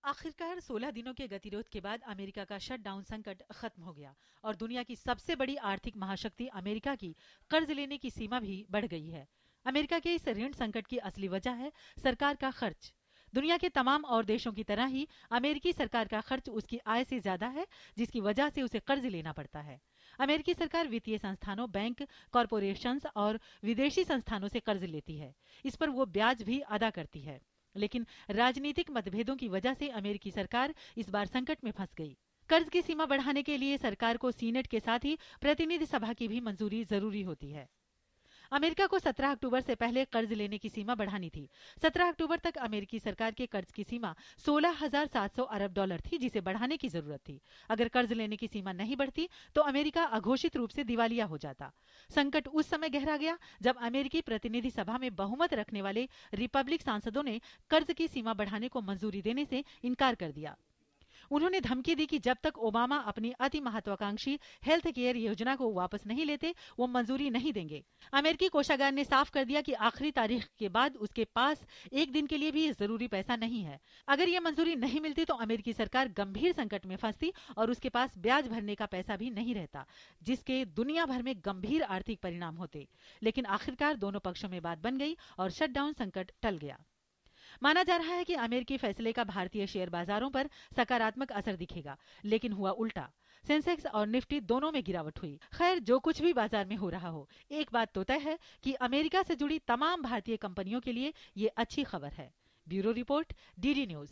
आखिरकार 16 दिनों के गतिरोध के बाद अमेरिका का शटडाउन संकट खत्म हो गया और दुनिया की सबसे बड़ी आर्थिक महाशक्ति अमेरिका की कर्ज लेने की सीमा भी बढ़ गई है। अमेरिका के इस ऋण संकट की असली वजह है सरकार का खर्च। दुनिया के तमाम और देशों की तरह ही अमेरिकी सरकार का खर्च उसकी आय से ज्यादा है, जिसकी वजह से उसे कर्ज लेना पड़ता है। अमेरिकी सरकार वित्तीय संस्थानों, बैंक, कॉरपोरेशंस और विदेशी संस्थानों से कर्ज लेती है। इस पर वो ब्याज भी अदा करती है। लेकिन राजनीतिक मतभेदों की वजह से अमेरिकी सरकार इस बार संकट में फंस गई। कर्ज की सीमा बढ़ाने के लिए सरकार को सीनेट के साथ ही प्रतिनिधि सभा की भी मंजूरी जरूरी होती है। अमेरिका को 17 अक्टूबर से पहले कर्ज लेने की सीमा बढ़ानी थी। 17 अक्टूबर तक अमेरिकी सरकार के कर्ज की सीमा 16,700 अरब डॉलर थी, जिसे बढ़ाने की जरूरत थी। अगर कर्ज लेने की सीमा नहीं बढ़ती तो अमेरिका अघोषित रूप से दिवालिया हो जाता। संकट उस समय गहरा गया जब अमेरिकी प्रतिनिधि सभा में बहुमत रखने वाले रिपब्लिक सांसदों ने कर्ज की सीमा बढ़ाने को मंजूरी देने से इनकार कर दिया। उन्होंने धमकी दी कि जब तक ओबामा अपनी अति महत्वाकांक्षी हेल्थ केयर योजना को वापस नहीं लेते, वो मंजूरी नहीं देंगे। अमेरिकी कोषागार ने साफ कर दिया कि आखिरी तारीख के बाद उसके पास एक दिन के लिए भी जरूरी पैसा नहीं है। अगर ये मंजूरी नहीं मिलती तो अमेरिकी सरकार गंभीर संकट में फंसती और उसके पास ब्याज भरने का पैसा भी नहीं रहता, जिसके दुनिया भर में गंभीर आर्थिक परिणाम होते। लेकिन आखिरकार दोनों पक्षों में बात बन गई और शटडाउन संकट टल गया। माना जा रहा है कि अमेरिकी फैसले का भारतीय शेयर बाजारों पर सकारात्मक असर दिखेगा, लेकिन हुआ उल्टा। सेंसेक्स और निफ्टी दोनों में गिरावट हुई। खैर, जो कुछ भी बाजार में हो रहा हो, एक बात तो तय है कि अमेरिका से जुड़ी तमाम भारतीय कंपनियों के लिए ये अच्छी खबर है। Bureau report, DD news.